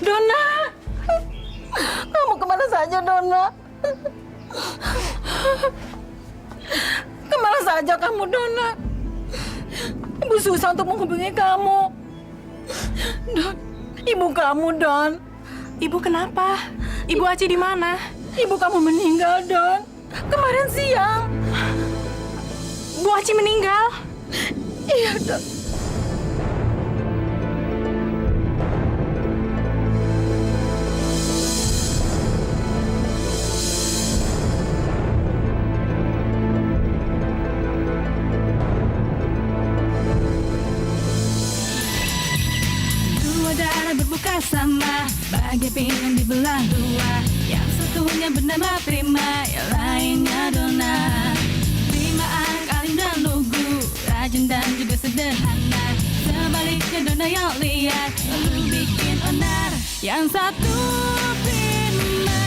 Dona, kamu kemana saja, Dona? Kemana saja kamu, Dona? Ibu susah untuk menghubungi kamu. Don, ibu kamu, Don. Ibu kenapa? Ibu Aci di mana? Ibu kamu meninggal, Don. Kemarin siang. Bu Aci meninggal? Iya, Don. Dua darah berbuka sama, bagai pinggang dibelah dua. Yang satunya bernama Prima, yang lainnya Donna. Prima anak alim dan lugu, rajin dan juga sederhana. Sebaliknya Donna yang liar, lalu bikin onar. Yang satu Prima,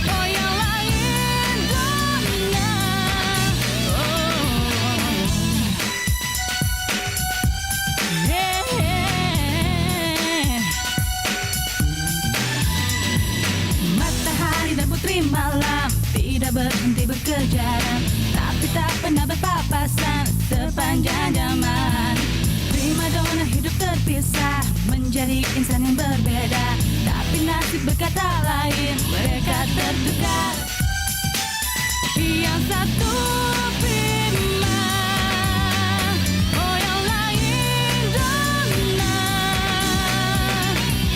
oh yang lain Donna. Matahari dan putri malam tidak berhenti berkejaran, tapi tak pernah berpapasan sepanjang zaman. Prima donna hidup terpisah menjadi insan yang berbeda, tapi nasib berkata lain, mereka tertukar. Yang satu Prima, oh yang lain Donna.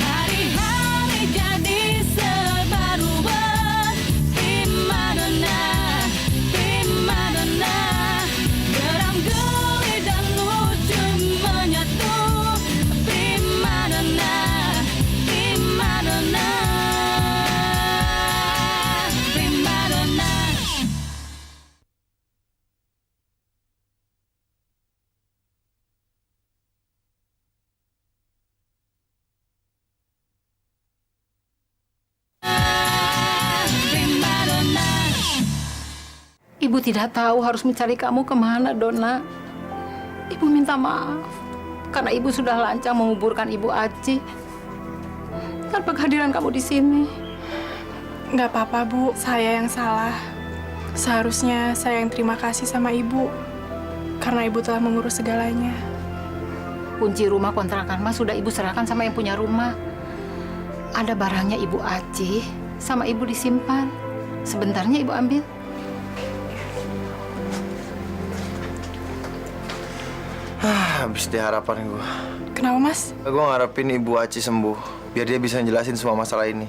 Hari-hari jadi serba rubah. Prima Donna, Prima Donna. Geram geli dan lucu menyatu. Prima Donna, Prima Donna. Prima Donna. Prima Donna. Ibu tidak tahu harus mencari kamu kemana, Dona. Ibu minta maaf karena ibu sudah lancang menguburkan Ibu Aci tanpa kehadiran kamu di sini. Nggak apa-apa, Bu. Saya yang salah. Seharusnya saya yang terima kasih sama Ibu. Karena Ibu telah mengurus segalanya. Kunci rumah kontrakan Mas sudah Ibu serahkan sama yang punya rumah. Ada barangnya Ibu Aci sama Ibu disimpan. Sebentarnya Ibu ambil. Habis deh harapan gue. Kenapa, Mas? Gue ngarepin Ibu Aci sembuh, biar dia bisa jelasin semua masalah ini.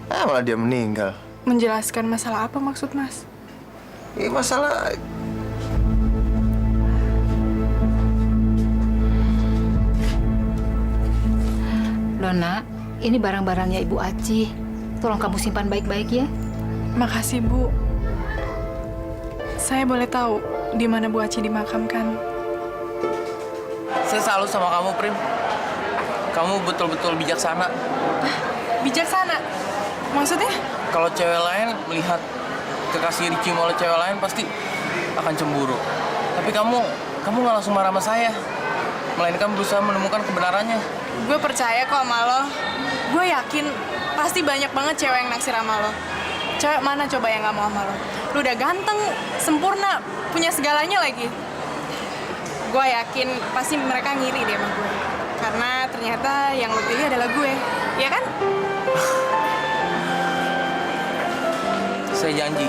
Malah dia meninggal. Menjelaskan masalah apa maksud Mas? Ini masalah... Dona, ini barang-barangnya Ibu Aci. Tolong kamu simpan baik-baik ya. Makasih, Bu. Saya boleh tahu di mana Bu Aci dimakamkan? Saya salut sama kamu, Prim. Kamu betul-betul bijaksana. Bijaksana? Maksudnya? Kalau cewek lain melihat kekasih dicium oleh cewek lain pasti akan cemburu. Tapi kamu nggak langsung marah sama saya. Melainkan berusaha menemukan kebenarannya. Gue percaya kok sama lo. Gue yakin pasti banyak banget cewek yang naksir sama lo. Cewek mana coba yang gak mau sama lo? Lo udah ganteng, sempurna, punya segalanya lagi. Gue yakin pasti mereka ngiri deh sama gue. Karena ternyata yang lo pilih adalah gue. Iya kan? Saya janji,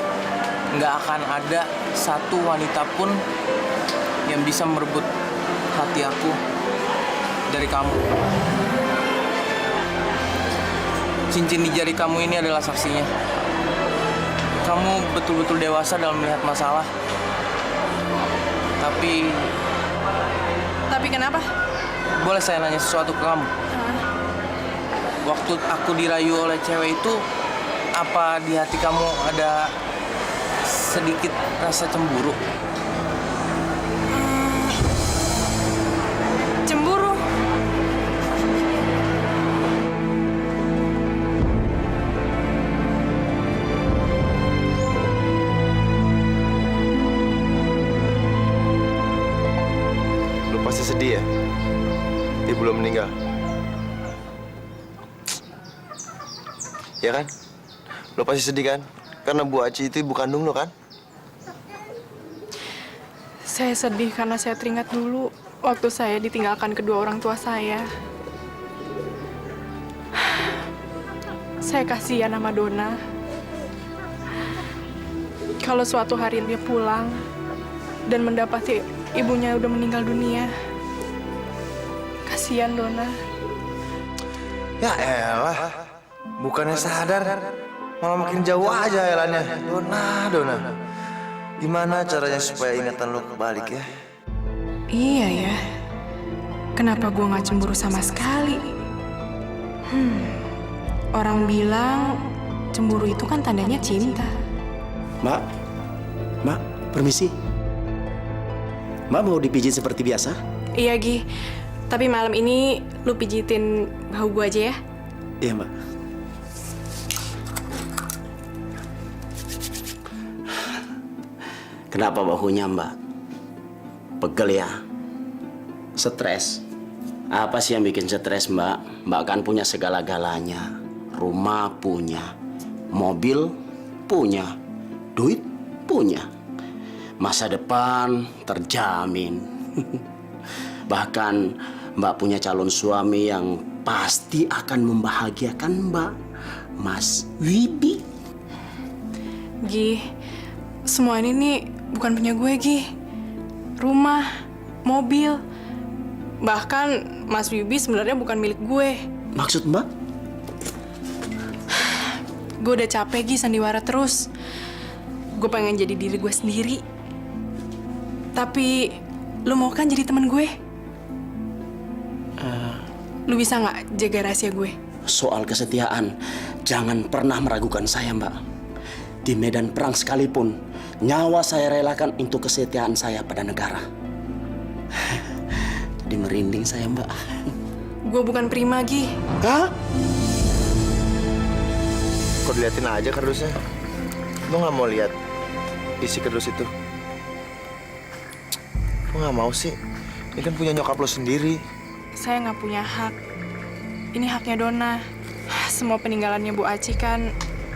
nggak akan ada satu wanita pun yang bisa merebut hati aku dari kamu. Cincin di jari kamu ini adalah saksinya. Kamu betul-betul dewasa dalam melihat masalah. Tapi kenapa? Boleh saya nanya sesuatu ke kamu? Waktu aku dirayu oleh cewek itu, apa di hati kamu ada sedikit rasa cemburu? Cemburu? Lu pasti sedih ya? Dia belum meninggal. Ya kan? Lo pasti sedih kan? Karena Bu Aci itu ibu kandung lo kan? Saya sedih karena saya teringat dulu waktu saya ditinggalkan kedua orang tua saya. Saya kasihan sama Donna. Kalau suatu hari dia pulang dan mendapati ibunya udah meninggal dunia. Kasihan Donna. Ya elah, bukannya sadar, malah makin jauh aja elannya. Donna. Gimana caranya supaya ingatan lo kebalik ya? Iya ya. Kenapa gua nggak cemburu sama sekali? Orang bilang cemburu itu kan tandanya cinta. Mak, permisi. Mak mau dipijit seperti biasa? Iya Gi, tapi malam ini lu pijitin bahu gua aja ya. Iya, Mbak. Kenapa bahunya, Mbak? Pegel ya? Stres? Apa sih yang bikin stres, Mbak? Mbak kan punya segala-galanya. Rumah punya, mobil punya, duit punya. Masa depan terjamin. Bahkan Mbak punya calon suami yang pasti akan membahagiakan Mbak, Mas Wibi. Gi, semua ini nih bukan punya gue, Gi. Rumah, mobil, bahkan Mas Wibi sebenarnya bukan milik gue. Maksud Mbak? Gue udah capek, Gi, sandiwara terus. Gue pengen jadi diri gue sendiri. Tapi, lu mau kan jadi teman gue? Lu bisa nggak jaga rahasia gue? Soal kesetiaan, jangan pernah meragukan saya, Mbak. Di medan perang sekalipun, nyawa saya relakan untuk kesetiaan saya pada negara. Jadi merinding saya, Mbak. Gue bukan prima, Gi. Hah? Kok diliatin aja kardusnya? Lo nggak mau lihat isi kardus itu? Lo nggak mau sih? Ini kan punya nyokap lo sendiri. Saya nggak punya hak. Ini haknya Donna. Semua peninggalannya Bu Aci kan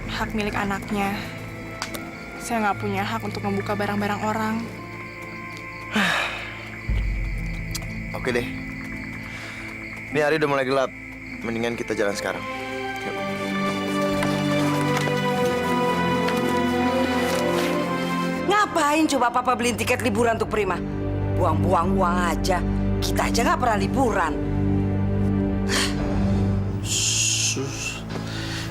hak milik anaknya. Saya nggak punya hak untuk membuka barang-barang orang. Oke deh. Ini hari udah mulai gelap. Mendingan kita jalan sekarang. Yuk. Ngapain coba Papa beliin tiket liburan untuk Prima? Buang-buang uang aja. Kita aja nggak pernah liburan. Sus,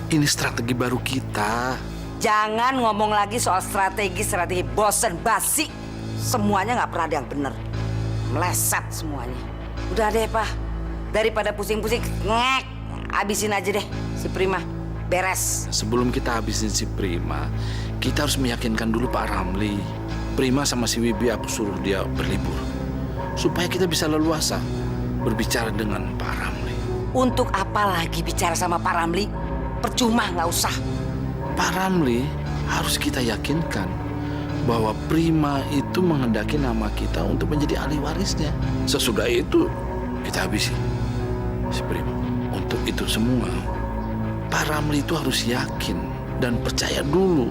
ini strategi baru kita. Jangan ngomong lagi soal strategi bosen basi. Semuanya nggak pernah ada yang bener. Meleset semuanya. Udah deh, Pak. Daripada pusing-pusing, ngek. Habisin aja deh si Prima. Beres. Sebelum kita habisin si Prima, kita harus meyakinkan dulu Pak Ramli. Prima sama si Wibi aku suruh dia berlibur. Supaya kita bisa leluasa berbicara dengan Pak Ramli. Untuk apa lagi bicara sama Pak Ramli? Percuma, nggak usah. Pak Ramli harus kita yakinkan bahwa Prima itu menghendaki nama kita untuk menjadi ahli warisnya. Sesudah itu kita habisi si Prima. Untuk itu semua, Pak Ramli itu harus yakin dan percaya dulu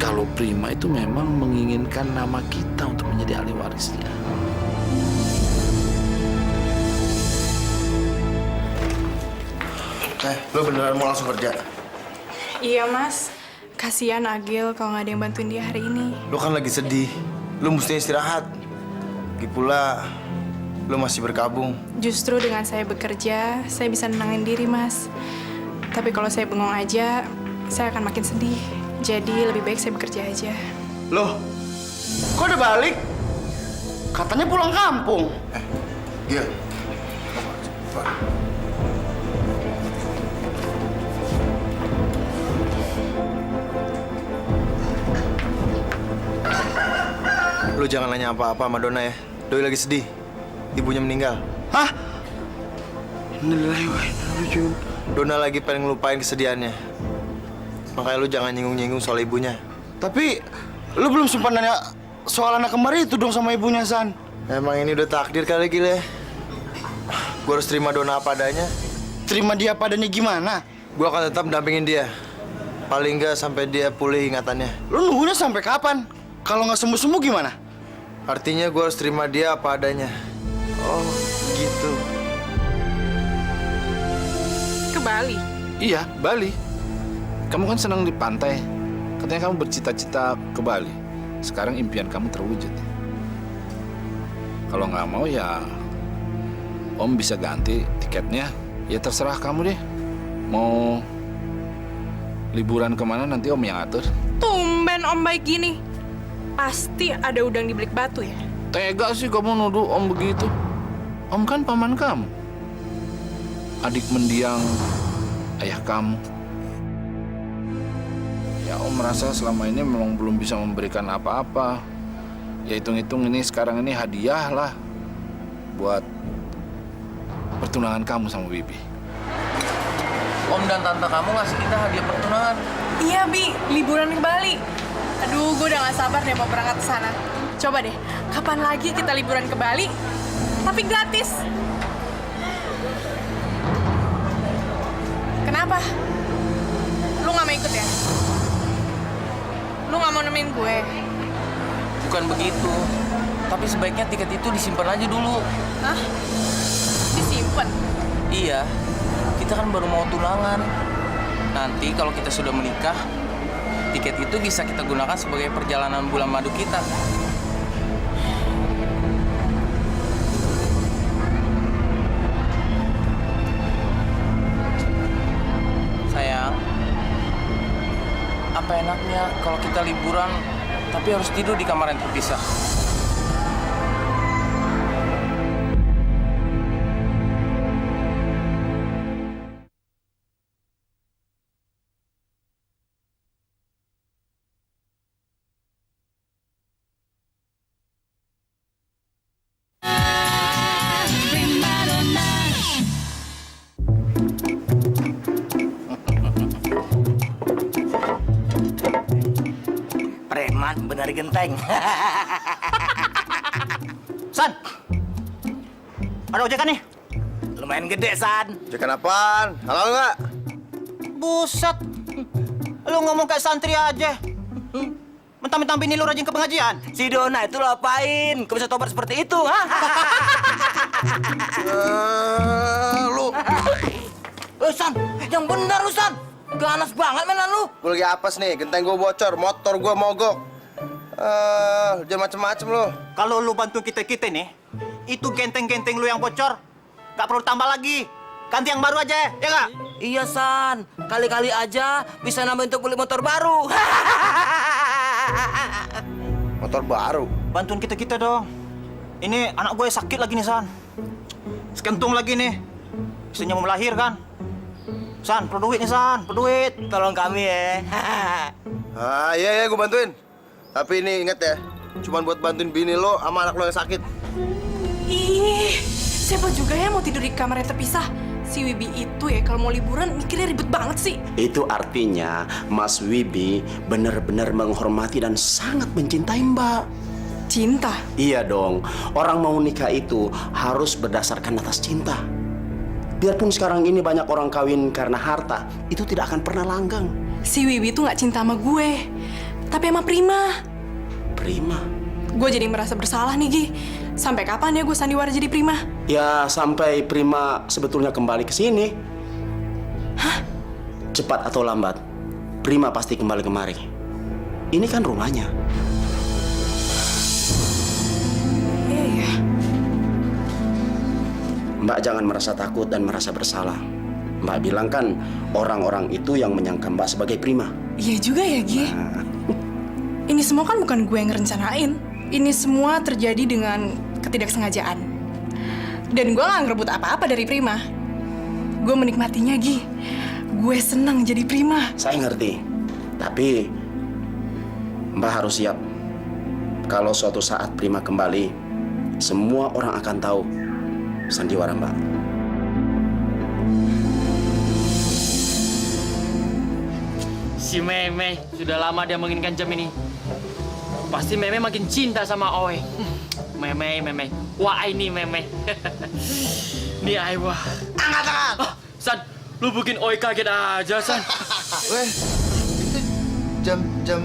kalau Prima itu memang menginginkan nama kita untuk menjadi ahli warisnya. Lo beneran mau langsung kerja? Iya, Mas. Kasihan Agil kalau nggak ada yang bantuin dia hari ini. Lo kan lagi sedih. Lo mesti istirahat. Lagi pula, lo masih berkabung. Justru dengan saya bekerja, saya bisa nenangin diri, Mas. Tapi kalau saya bengong aja, saya akan makin sedih. Jadi lebih baik saya bekerja aja. Loh, kok udah balik? Katanya pulang kampung. Iya. Lo jangan nanya apa-apa sama Donna ya. Doi lagi sedih. Ibunya meninggal. Hah? Innalillahi wa inna ilaihi raji'un. Donna lagi pengen ngelupain kesedihannya. Makanya lu jangan nyinggung-nyinggung soal ibunya. Tapi lu belum sempat nanya soal anak kembar itu dong sama ibunya, San. Emang ini udah takdir kali gile. Gue harus terima Donna apa adanya. Terima dia padanya gimana? Gue akan tetap dampingin dia. Paling nggak sampai dia pulih ingatannya. Lu nunggunya sampai kapan? Kalau nggak sembuh-sembuh gimana? Artinya gue harus terima dia apa adanya. Oh, gitu. Ke Bali. Iya, Bali. Kamu kan senang di pantai. Katanya kamu bercita-cita ke Bali. Sekarang impian kamu terwujud. Kalau nggak mau ya Om bisa ganti tiketnya. Ya terserah kamu deh. Mau liburan kemana nanti Om yang atur. Tumben Om baik gini. Pasti ada udang di balik batu ya? Tega sih kamu nuduh Om begitu. Om kan paman kamu. Adik mendiang ayah kamu. Ya Om merasa selama ini memang belum bisa memberikan apa-apa. Ya hitung-hitung ini sekarang ini hadiah lah buat pertunangan kamu sama Bibi. Om dan tante kamu ngasih kita hadiah pertunangan. Iya, Bi. Liburan ke Bali. Aduh, gue udah gak sabar deh mau berangkat ke sana. Coba deh, kapan lagi kita liburan ke Bali? Tapi gratis. Kenapa? Lu gak mau ikut ya? Lu gak mau nemenin gue? Bukan begitu. Tapi sebaiknya tiket itu disimpan aja dulu. Hah? Disimpan? Iya. Kita kan baru mau tunangan. Nanti kalau kita sudah menikah, tiket itu bisa kita gunakan sebagai perjalanan bulan madu kita. Sayang, apa enaknya kalau kita liburan tapi harus tidur di kamar yang terpisah? Preman benar genteng. San, ada ojekan nih? Lumayan gede, San. Jekan apaan? Halal nggak? Buset, lu ngomong kayak santri aja. Mentang-mentang bini lu rajin ke pengajian. Si Dona itu lo apain? Kau bisa tobat seperti itu, ha? Lu. San, yang benar lu, San. Ganas banget mainan lu. Gue lagi apes nih, genteng gue bocor, motor gue mogok. Jangan macem-macem lu. Kalau lu bantu kita-kita nih, itu genteng-genteng lu yang bocor, nggak perlu tambah lagi. Ganti yang baru aja, ya nggak? Iya, San. Kali-kali aja bisa nambah untuk beli motor baru. Motor baru. Bantuin kita-kita dong. Ini anak gue sakit lagi nih, San. Sekentung lagi nih. Istrinya mau melahirkan. San, perlu duit nih, San. Perlu duit. Tolong kami ya. Iya, gue bantuin. Tapi ini inget ya, cuman buat bantuin bini lo sama anak lo yang sakit. Ih, siapa juga ya mau tidur di kamar yang terpisah? Si Wibi itu ya kalau mau liburan mikirnya ribet banget sih. Itu artinya Mas Wibi benar-benar menghormati dan sangat mencintai Mbak. Cinta? Iya dong, orang mau nikah itu harus berdasarkan atas cinta. Biarpun sekarang ini banyak orang kawin karena harta, itu tidak akan pernah langgeng. Si Wibi tuh nggak cinta sama gue, tapi sama Prima. Prima? Gue jadi merasa bersalah nih, Gi. Sampai kapan ya gue sandiwara jadi Prima? Ya, sampai Prima sebetulnya kembali ke sini. Hah? Cepat atau lambat, Prima pasti kembali kemari. Ini kan rumahnya. Iya ya. Mbak jangan merasa takut dan merasa bersalah. Mbak bilang kan orang-orang itu yang menyangka Mbak sebagai Prima. Iya juga ya, Gi. Ini semua kan bukan gue yang ngerencanain. Ini semua terjadi dengan ketidaksengajaan. Dan gue gak ngerebut apa-apa dari Prima. Gue menikmatinya, Gi. Gue senang jadi Prima. Saya ngerti. Tapi Mbak harus siap. Kalau suatu saat Prima kembali, semua orang akan tahu sandiwara Mbak. Si Meme sudah lama dia menginginkan jam ini. Pasti Meme makin cinta sama Oe. Meme. Wah ini Meme. Nih Ai wah. Angkat. Oh, San, Lu bikin Oi kaget aja, San. Weh, itu jam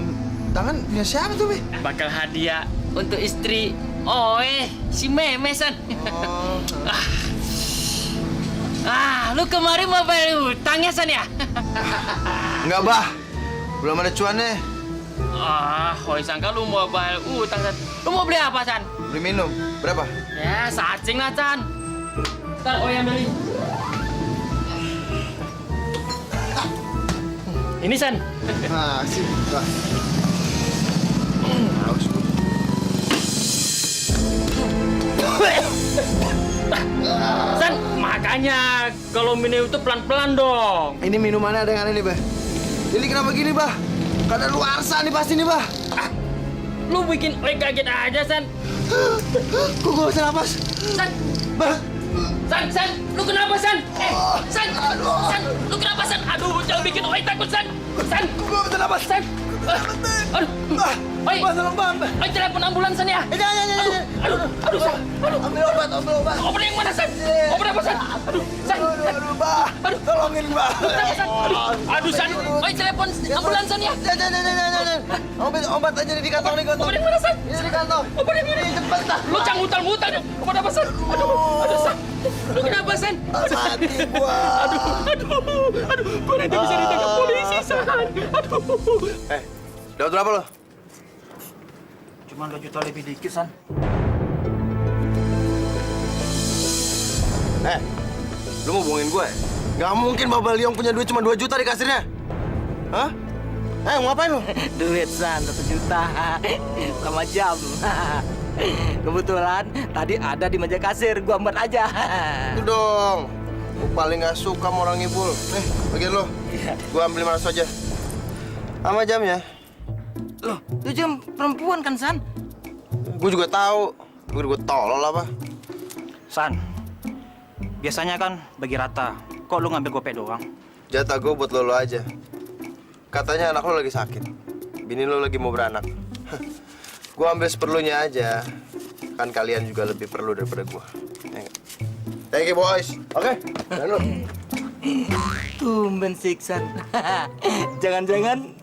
tangan punya siapa tuh, Be? Bakal hadiah untuk istri Oi, si Meme, San. Lu kemarin mau bayar utang ya, San ya? Enggak, Bah. Belum ada cuannya. Oi sangka lu mau bayar utang, San. Lu mau beli apa, San? Beli minum. Berapa? Ya, cacing lah, San. Ntar Oi ambilin. Ini, San. Nah, sih. Haus lu. San, makanya kalau minum itu pelan-pelan dong. Ini minumannya ada yang aneh nih, Bah. Ini kenapa gini, Bah? Kada luarsa nih pasti nih, Bah. Lu bikin Oi kaget aja, San. Kok gak bisa napas? San, Bah. San, lu kenapa, San? San, lu kenapa, San? Aduh, jangan bikin Oi takut, San. San, Kok gak bisa napas? San. Aduh, Oi, Bah, tolong, Bah. Oi telepon ambulans, San ya. Jangan. Aduh, San. Ambil obat. Obat yang mana, San? Obat apa, San? Aduh, San. Aduh, Bah. Aduh. Tolongin, Bah. Kenapa, San? Aduh, San. Oi telepon ambulans, San ya. Jangan. Obat aja di kantong. Obat yang mana, San? Ini di kantong. Obat yang mana? Cepat, dah. Lu jangan mutal-mutal dong. Obat apa, San? Aduh, San. Lu kenapa, San? Mati gua. Aduh, gua nanti bisa ditangkap polisi, San. Aduh. Dapat berapa lo? Cuma 2 juta lebih dikit, San. Lu mau bohongin gue? Gak mungkin Baba Liong punya duit cuma 2 juta di kasirnya. Hah? Mau ngapain lu? Duit, San, 1 juta. Sama jam. Kebetulan tadi ada di meja kasir, gua ambil aja. Itu dong. Gue paling gak suka sama orang ngibul. Nih, bagian lo. Gue ambil 500 aja. Sama jamnya. Loh, itu jam perempuan kan, San? Gue juga tahu. Gue tolol apa? San, biasanya kan bagi rata. Kok lu ngambil gopek doang? Jatah gue buat lo aja. Katanya anak lo lagi sakit. Bini lo lagi mau beranak. Gue ambil seperlunya aja. Kan kalian juga lebih perlu daripada gue. Thank you, boys. Oke, dan lo. Tumben siksan. Jangan-jangan.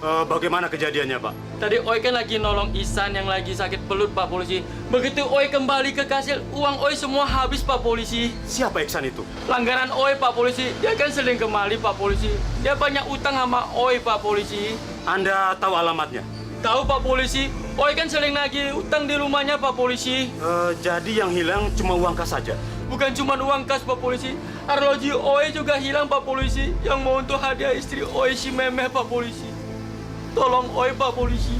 Bagaimana kejadiannya, Pak? Tadi Oi kan lagi nolong Ihsan yang lagi sakit pelut, Pak Polisi. Begitu Oi kembali ke kasir, uang Oi semua habis, Pak Polisi. Siapa Iksan itu? Langgaran Oi, Pak Polisi. Dia kan sering kembali, Pak Polisi. Dia banyak utang sama Oi, Pak Polisi. Anda tahu alamatnya? Tahu, Pak Polisi. Oi kan sering nagih utang di rumahnya, Pak Polisi. Jadi yang hilang cuma uang kas saja? Bukan cuma uang kas, Pak Polisi. Arloji Oi juga hilang, Pak Polisi. Yang mau untuk hadiah istri Oi si Memeh, Pak Polisi. Tolong Oi, Pak Polisi.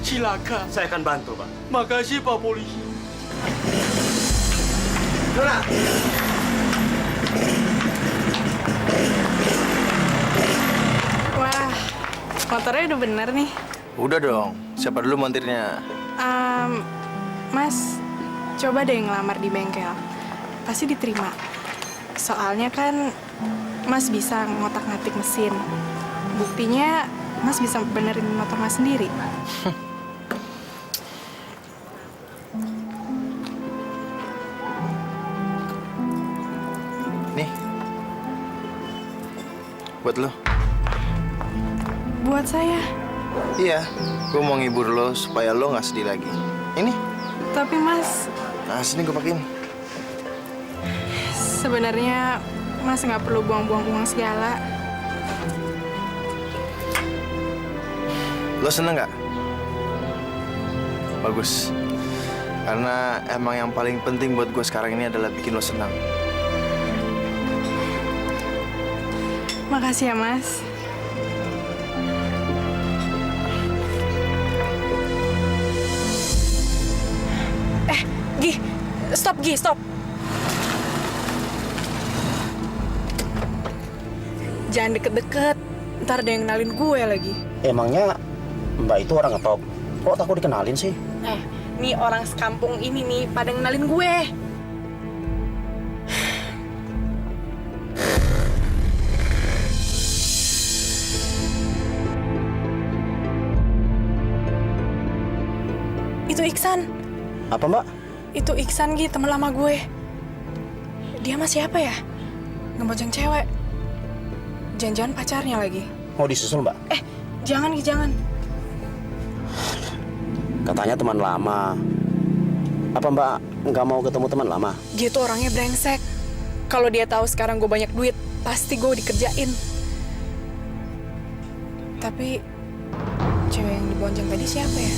Silakan. Saya akan bantu, Pak. Makasih, Pak Polisi. Nona. Wah, motornya udah bener nih. Udah dong. Siapa dulu montirnya? Mas, coba deh ngelamar di bengkel. Pasti diterima. Soalnya kan Mas bisa ngotak-ngatik mesin. Buktinya Mas bisa benerin motor Mas sendiri. Nih. Buat lo. Buat saya. Iya, gue mau ngibur lo supaya lo nggak sedih lagi. Ini. Tapi Mas, Nah, sini gue pakein. sebenarnya Mas nggak perlu buang-buang uang segala. Lo seneng nggak? Bagus. Karena emang yang paling penting buat gue sekarang ini adalah bikin lo senang. Makasih ya, Mas. Gi, stop. Jangan deket-deket. Ntar ada yang kenalin gue lagi. Emangnya Mbak itu orang apa? Kok takut dikenalin sih? Nih orang sekampung ini nih pada kenalin gue. Itu Iksan. Apa, Mbak? Itu Iksan, Gi, temen lama gue. Dia mah siapa ya? Ngebojeng cewek. Jangan-jangan pacarnya lagi. Mau disusul, Mbak? Jangan, Gi, jangan. Katanya teman lama. Apa Mbak nggak mau ketemu teman lama? Dia tuh orangnya brengsek. Kalau dia tahu sekarang gue banyak duit, pasti gue dikerjain. Tapi cewek yang dibonjeng tadi siapa ya?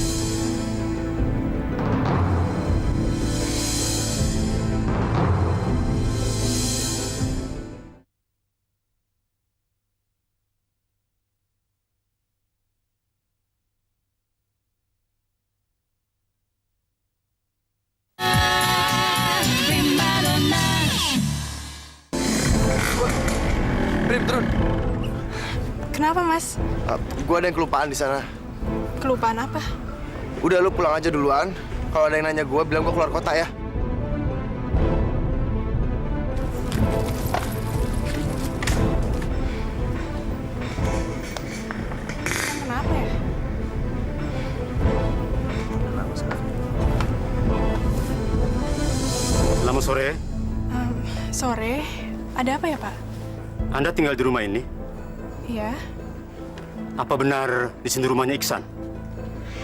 Prima donna. Prim, turun. Kenapa, Mas? Gua ada yang kelupaan di sana. Kelupaan apa? Udah, lu pulang aja duluan. Kalau ada yang nanya gua, bilang gua keluar kota ya. Kenapa ya? Selamat sore. Sore, ada apa ya, Pak? Anda tinggal di rumah ini? Iya, Apa benar di sini rumahnya Iksan?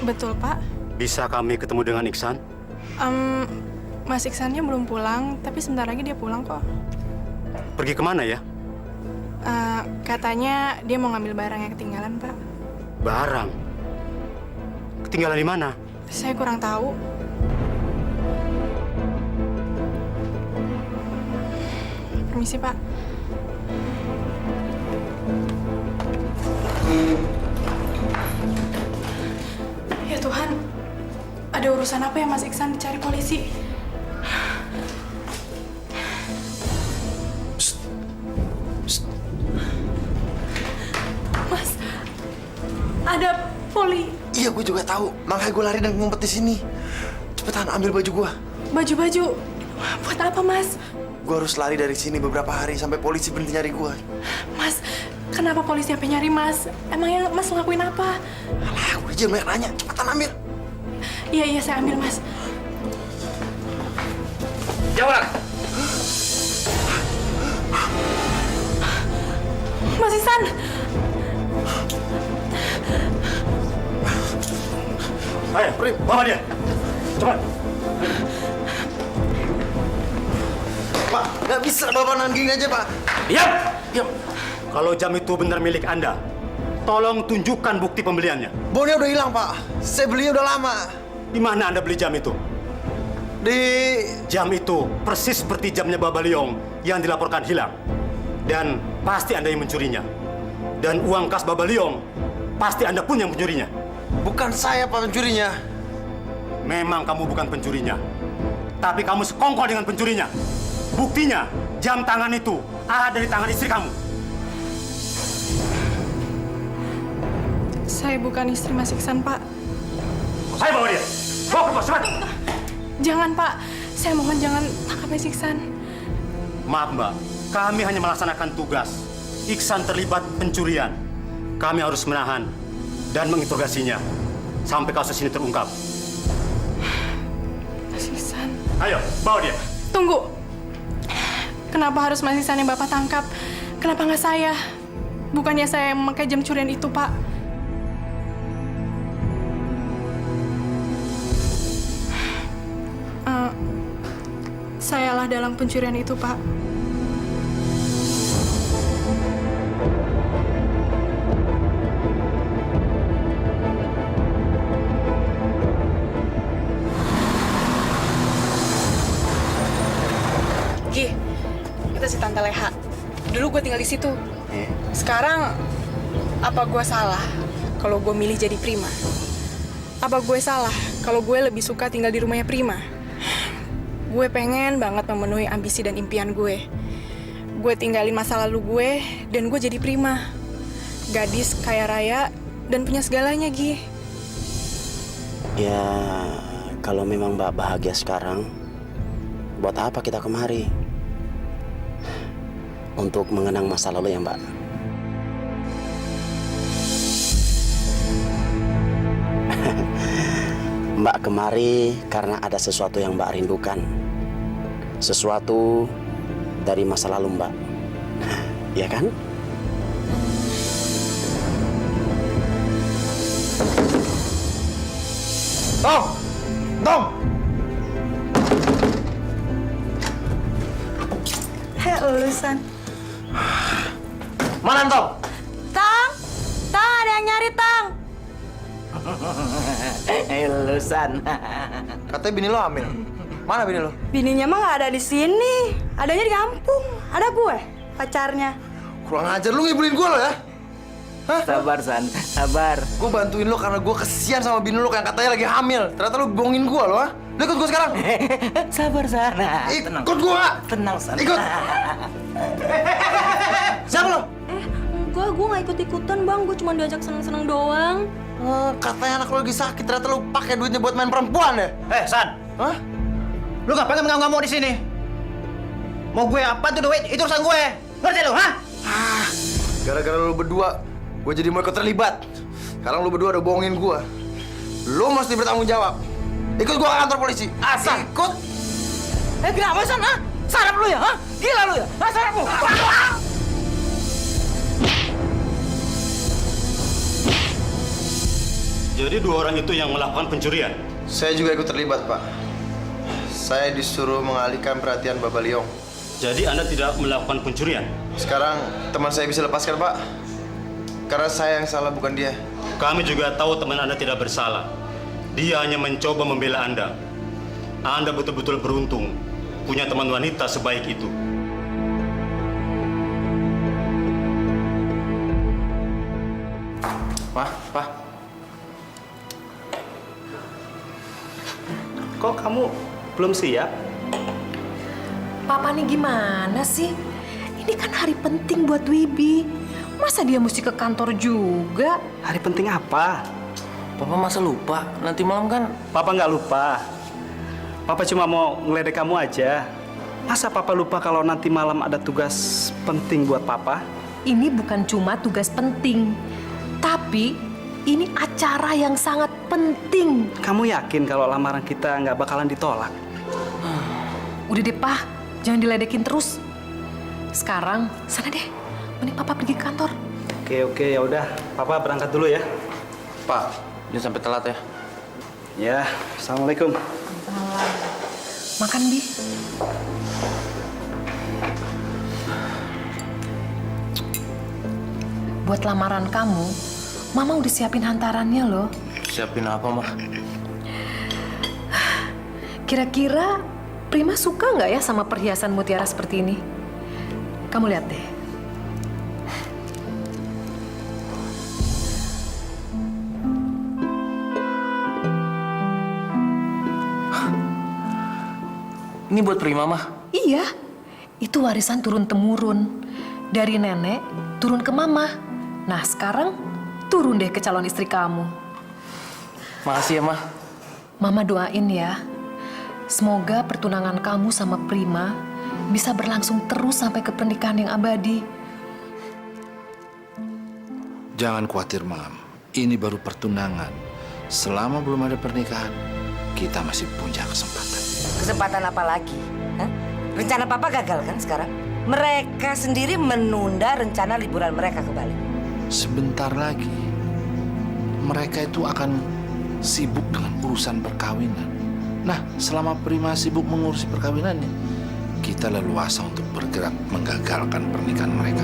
betul, Pak. Bisa kami ketemu dengan Iksan? Mas Iksannya belum pulang, tapi sebentar lagi dia pulang kok. Pergi kemana ya? Katanya dia mau ngambil barang yang ketinggalan, Pak. Barang? Ketinggalan di mana? Saya kurang tahu. Permisi, Pak. Ya Tuhan, ada urusan apa ya Mas Iksan dicari polisi? Mas, ada Iya, gue juga tahu. Makanya gue lari dan ngumpet di sini. Cepetan, ambil baju gue. baju-baju. Buat apa, Mas? Gue harus lari dari sini beberapa hari sampai polisi berhenti nyari gue. Mas, kenapa polisi sampai nyari Mas? Emangnya Mas ngelakuin apa? Alah, gue aja banyak nanya. Cepetan ambil. Iya, saya ambil, Mas. Jawab. Mas Iksan! Ayo, bawa dia. Cepat. Pak, nggak bisa bapak nahan gini aja, Pak. Diam! Diam. Kalau jam itu benar milik Anda, tolong tunjukkan bukti pembeliannya. Bonnya udah hilang, Pak. Saya belinya udah lama. Di mana Anda beli jam itu? Di... Jam itu persis seperti jamnya Baba Liong yang dilaporkan hilang. Dan pasti Anda yang mencurinya. Dan uang kas Baba Liong, pasti Anda pun yang pencurinya. Bukan saya, Pak, pencurinya. Memang kamu bukan pencurinya. Tapi kamu sekongkol dengan pencurinya. Buktinya, jam tangan itu ada di tangan istri kamu. Saya bukan istri Mas Iksan, Pak. Saya bawa dia. Bawa ke pos, cepat. Jangan, Pak. Saya mohon jangan tangkap Mas Iksan. Maaf, Mbak. Kami hanya melaksanakan tugas. Iksan terlibat pencurian. Kami harus menahan dan menginterogasinya sampai kasus ini terungkap. Mas Iksan. Ayo, bawa dia. Tunggu. Kenapa harus Mas Iksan yang Bapak tangkap? Kenapa nggak saya? Bukannya saya yang memakai jam curian itu, Pak. Sayalah dalam pencurian itu, Pak. Gi, kita si Tante Leha. Dulu gue tinggal di situ. Sekarang, apa gue salah kalau gue milih jadi Prima? Apa gue salah kalau gue lebih suka tinggal di rumahnya Prima? Gue pengen banget memenuhi ambisi dan impian gue. Gue tinggalin masa lalu gue, dan gue jadi Prima. Gadis kaya raya dan punya segalanya, Gi. Ya, kalau memang Mbak bahagia sekarang, buat apa kita kemari? Untuk mengenang masa lalu ya, Mbak. Mbak kemari karena ada sesuatu yang Mbak rindukan. Sesuatu dari masa lalu Mbak. Ya kan? Tong! Tong! Lulusan. Mana Tong? Tang! Tang, ada yang nyari, Tang! Lulusan. Katanya bini lo hamil. Mana bini lo? Bininya mah nggak ada di sini. Adanya di kampung. Ada gue, pacarnya. Kurang ajar lu ngibulin gue lo ya. Hah? Sabar, San. Sabar. Gue bantuin lo karena gue kesian sama bini lo yang katanya lagi hamil. Ternyata lo bohongin gue lo, ha? Lo ikut gue sekarang. Sabar, San. Tenang. Ikut gue, nggak? Tenang, San. Ikut. Siapa lo? Enggak, gue nggak ikut-ikutan, Bang. Gue cuma diajak seneng-seneng doang. Katanya anak lo lagi sakit. Ternyata lo pakai duitnya buat main perempuan ya? San. Hah? Lu ngapain ngamuk-ngamuk di sini? Mau gue apa tuh duit? Itu urusan gue. Ngerti lu, ha? Gara-gara lo berdua, gue jadi mau ikut terlibat. Sekarang lo berdua udah bohongin gue. Lo mesti bertanggung jawab. Ikut gue ke kantor polisi. San. Ikut. Kenapa, San? Ha? Sarap lu ya? Ha? Gila lu ya? Ha, sarap lu? Jadi 2 orang itu yang melakukan pencurian. Saya juga ikut terlibat, Pak. Saya disuruh mengalihkan perhatian Baba Liong. Jadi Anda tidak melakukan pencurian. Sekarang teman saya bisa lepaskan, Pak. Karena saya yang salah, bukan dia. Kami juga tahu teman Anda tidak bersalah. Dia hanya mencoba membela Anda. Anda betul-betul beruntung punya teman wanita sebaik itu. Pak. Kok kamu belum siap? Papa nih gimana sih? Ini kan hari penting buat Wibi. Masa dia mesti ke kantor juga? Hari penting apa? Papa masa lupa? Nanti malam kan... Papa nggak lupa. Papa cuma mau ngeledek kamu aja. Masa Papa lupa kalau nanti malam ada tugas penting buat Papa? Ini bukan cuma tugas penting, tapi ini acara yang sangat penting. Kamu yakin kalau lamaran kita nggak bakalan ditolak? Udah deh, Pak. Jangan diledekin terus. Sekarang, sana deh. Mending Papa pergi ke kantor. Oke, ya udah. Papa berangkat dulu ya. Pak, jangan sampai telat ya. Ya, assalamualaikum. Makan, Bi. Buat lamaran kamu, Mama udah siapin hantarannya loh. Siapin apa, Mah? Kira-kira Prima suka nggak ya sama perhiasan mutiara seperti ini? Kamu lihat deh. Ini buat Prima, Mah? Iya, itu warisan turun-temurun. Dari nenek turun ke mama. Nah, sekarang turun deh ke calon istri kamu. Makasih ya, Mah. Mama doain ya. Semoga pertunangan kamu sama Prima bisa berlangsung terus sampai ke pernikahan yang abadi. Jangan khawatir, Mam. Ini baru pertunangan. Selama belum ada pernikahan, kita masih punya kesempatan. Kesempatan apa lagi? Hah? Rencana Papa gagal kan sekarang? Mereka sendiri menunda rencana liburan mereka ke Bali. Sebentar lagi, mereka itu akan sibuk dengan urusan perkawinan. Nah, selama Prima sibuk mengurusi perkawinannya, kita leluasa untuk bergerak menggagalkan pernikahan mereka.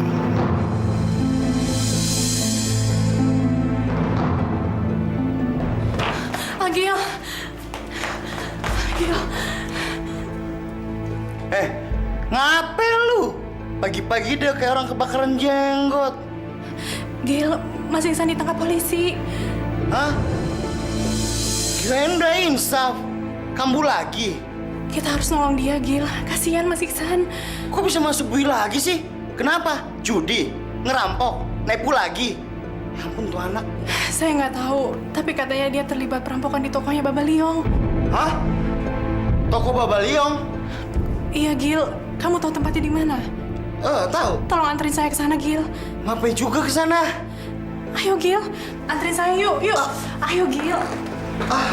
Gil. Ngapain lu? Pagi-pagi dia kayak orang kebakaran jenggot. Gil, Mas Iksan ditangkap polisi. Hah? Kirain udah insaf. Kambuh lagi. Kita harus nolong dia, Gil. Kasihan Mas Iksan. Kok bisa masuk bui lagi sih? Kenapa? Judi? Ngerampok? Nepu lagi? Ya ampun tuh anak. Saya nggak tahu, tapi katanya dia terlibat perampokan di tokonya Baba Liong. Hah? Toko Baba Liong? Iya, Gil. Kamu tahu tempatnya di mana? Tahu. Tolong anterin saya ke sana, Gil. Ngapain juga ke sana? Ayo, Gil. Anterin saya yuk. Ayo, Gil. Ah.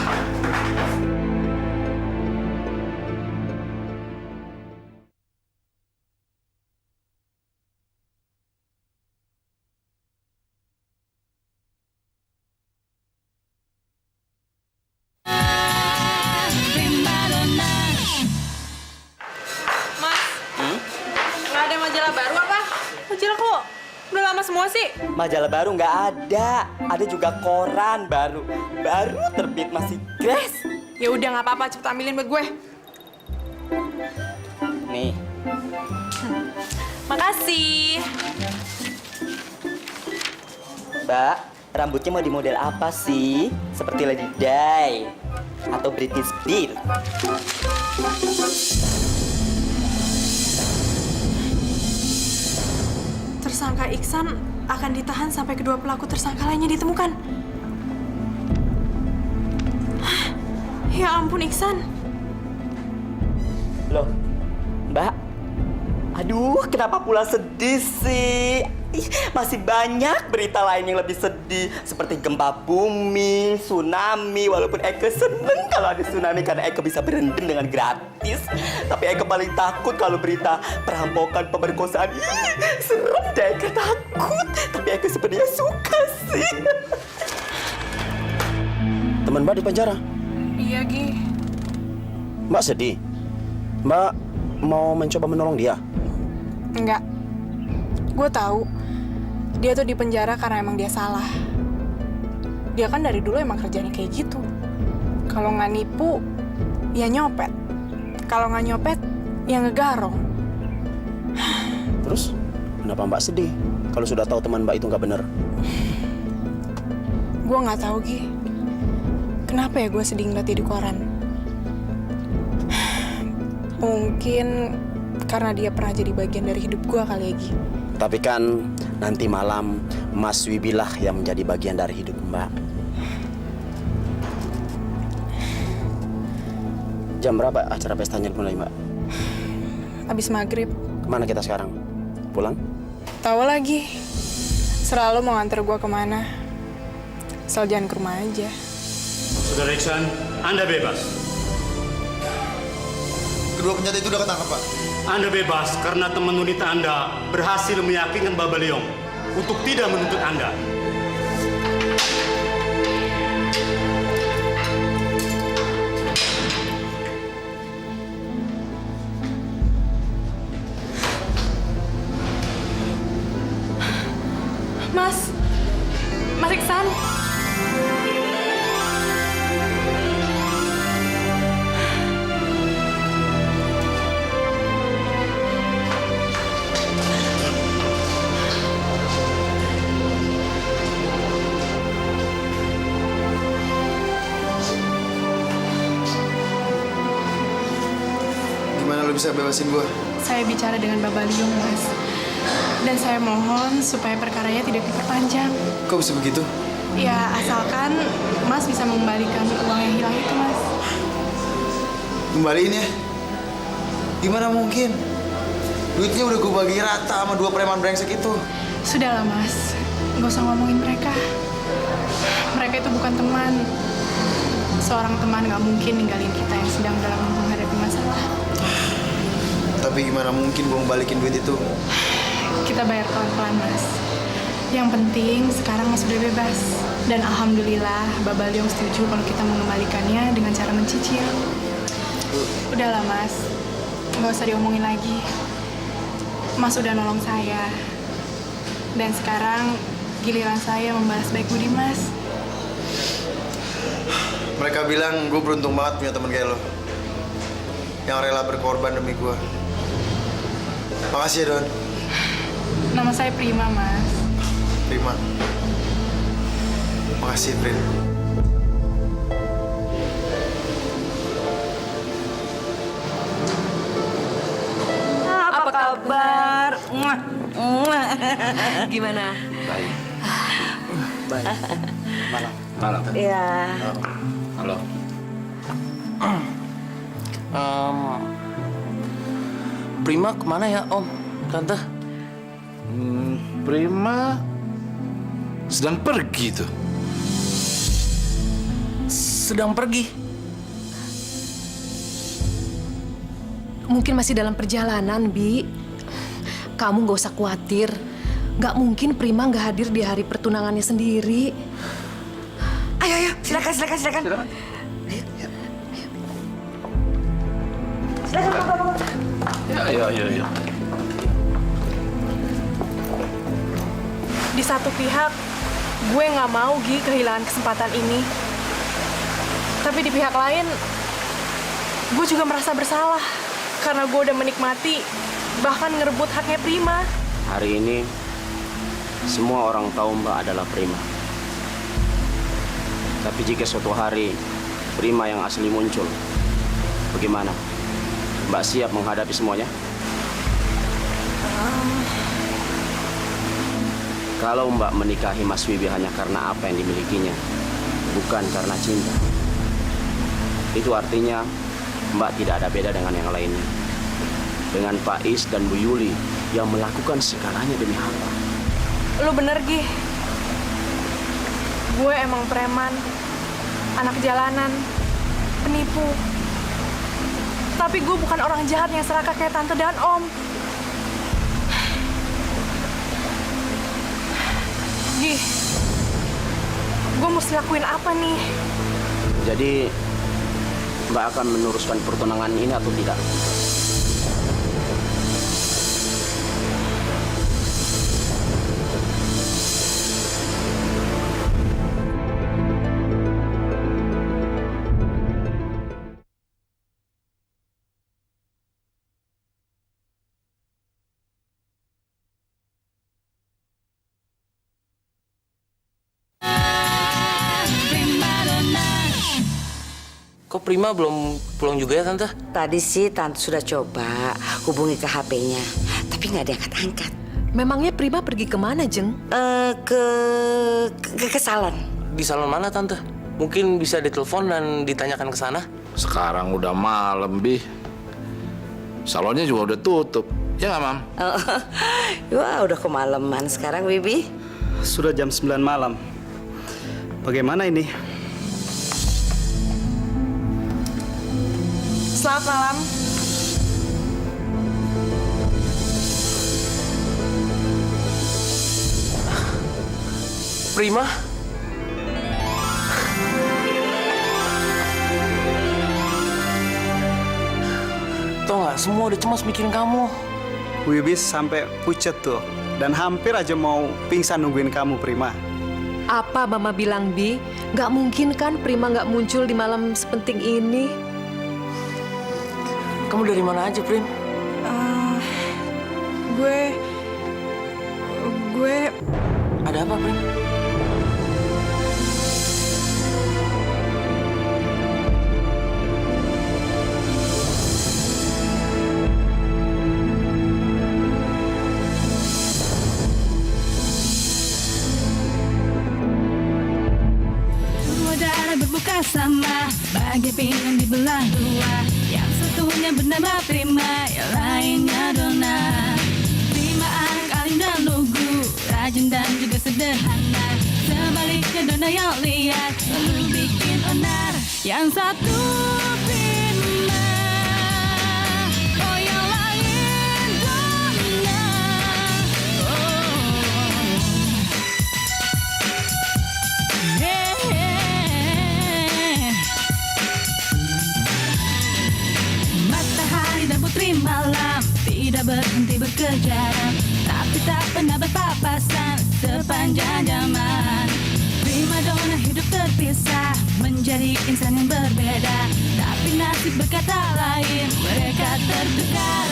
punya majalah baru apa? Majalah kok udah lama semua sih? Majalah baru nggak ada. Ada juga koran baru. Baru terbit masih fresh. Ya udah nggak apa-apa, cepet ambilin buat gue. Nih. Makasih. Mbak, rambutnya mau di model apa sih? Seperti Lady Di atau Britney Spears? Tersangka Iksan akan ditahan sampai kedua pelaku tersangka lainnya ditemukan. Hah? Ya ampun Iksan. Loh, Mbak. Aduh, kenapa pula sedih sih? Ih, masih banyak berita lain yang lebih sedih. Seperti gempa bumi, tsunami. Walaupun Eke seneng kalau ada tsunami karena Eke bisa berendam dengan gratis. Tapi Eke paling takut kalau berita perampokan, pemerkosaan. Ih, serem deh, Eke takut. Tapi Eke sebenarnya suka sih. Teman Mbak di penjara. Iya, Gi. Mbak sedih. Mbak mau mencoba menolong dia. Enggak. Gue tahu dia tuh di penjara karena emang dia salah. Dia kan dari dulu emang kerjanya kayak gitu. Kalau nggak nipu, ya nyopet. Kalau nggak nyopet, ya ngegarong. Terus kenapa Mbak sedih kalau sudah tahu teman Mbak itu nggak benar? Gue nggak tahu, Gi. Kenapa ya gue sedih ngeliat dia di koran? Mungkin karena dia pernah jadi bagian dari hidup gue kali ya, Gi. Tapi kan nanti malam Mas Wibilah yang menjadi bagian dari hidup Mbak. Jam berapa acara pestanya mulai, Mbak? Abis maghrib. Kemana kita sekarang? Pulang? Tahu lagi. Selalu mau nganter gue kemana. Asal jangan ke rumah aja. Saudara Iksan, Anda bebas. Kedua penjahat itu udah ketangkap, Pak. Anda bebas karena teman wanita Anda berhasil meyakinkan Baba Leong untuk tidak menuntut Anda. Mas Iksan. Gimana lu bisa bebasin gua? Saya bicara dengan Baba Liung, Mas. Dan saya mohon supaya perkaranya tidak diperpanjang. Kok bisa begitu? Ya, asalkan Mas bisa mengembalikan uang yang hilang itu, Mas. Kembaliin ya? Gimana mungkin? Duitnya udah gue bagi rata sama dua preman brengsek itu. Sudahlah, Mas. Nggak usah ngomongin mereka. Mereka itu bukan teman. Seorang teman nggak mungkin ninggalin kita yang sedang dalam menghadapi masalah. Tapi gimana mungkin gue balikin duit itu? Kita bayar pelan-pelan, Mas. Yang penting sekarang Mas sudah bebas. Dan alhamdulillah Baba Liong setuju kalau kita mengembalikannya dengan cara mencicil. Udahlah, Mas. Nggak usah diomongin lagi. Mas udah nolong saya. Dan sekarang giliran saya membalas baik budi Mas. Mereka bilang gue beruntung banget punya teman kayak lo. Yang rela berkorban demi gue. Makasih ya, Don. Nama saya Prima, Mas. Prima. Makasih, Prim. Apa kabar? Gimana? Baik. Baik. Malam. Malam. Iya. Halo. Prima kemana ya, Om? Tante? Prima sedang pergi tuh. Sedang pergi? Mungkin masih dalam perjalanan, Bi. Kamu nggak usah khawatir. Nggak mungkin Prima nggak hadir di hari pertunangannya sendiri. Ayo, silakan. Silakan, Ya. Di satu pihak, gue nggak mau Gi kehilangan kesempatan ini. Tapi di pihak lain, gue juga merasa bersalah karena gue udah menikmati, bahkan ngerebut haknya Prima. Hari ini, semua orang tahu Mbak adalah Prima. Tapi jika suatu hari Prima yang asli muncul, bagaimana? Mbak siap menghadapi semuanya? Kalau Mbak menikahi Mas Wibi hanya karena apa yang dimilikinya, bukan karena cinta, itu artinya Mbak tidak ada beda dengan yang lainnya. Dengan Pak Is dan Bu Yuli yang melakukan segalanya demi harta. Lu bener, Gi. Gue emang preman, anak jalanan, penipu. Tapi gue bukan orang jahat yang serakah kayak Tante dan Om. Gi, gue mesti lakuin apa nih? Jadi, Mbak akan meneruskan pertunangan ini atau tidak? Kok Prima belum pulang juga ya, Tante? Tadi sih Tante sudah coba hubungi ke HP-nya, tapi nggak diangkat-angkat. Memangnya Prima pergi kemana, Jeng? Ke salon. Di salon mana, Tante? Mungkin bisa ditelepon dan ditanyakan ke sana. Sekarang udah malam, Bi. Salonnya juga udah tutup. Ya nggak, Mam? Wah, udah kemalaman sekarang, Bibi. Sudah jam 9 malam. Bagaimana ini? Selamat malam. Prima? Tau nggak, semua udah cemas mikirin kamu. Wibis sampai pucet tuh. Dan hampir aja mau pingsan nungguin kamu, Prima. Apa Mama bilang, Bi? Nggak mungkin kan Prima nggak muncul di malam sepenting ini? Kamu dari mana aja, Prim? Gue... Ada apa, Prim? Dua darah berbuka sama, bagai pinggang dibelah dua. Yang satunya bernama Prima, yang lainnya Donna. Prima anak alim dan lugu, rajin dan juga sederhana. Sebaliknya Donna yang liar, selalu bikin onar. Yang satu Prima, oh yang lain Donna. Matahari dan putri malam tidak berhenti berkejaran, tapi tak pernah berpapasan sepanjang zaman. Prima donna hidup terpisah, menjadi insan yang berbeda, tapi nasib berkata lain, mereka tertukar.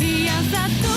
Yang satu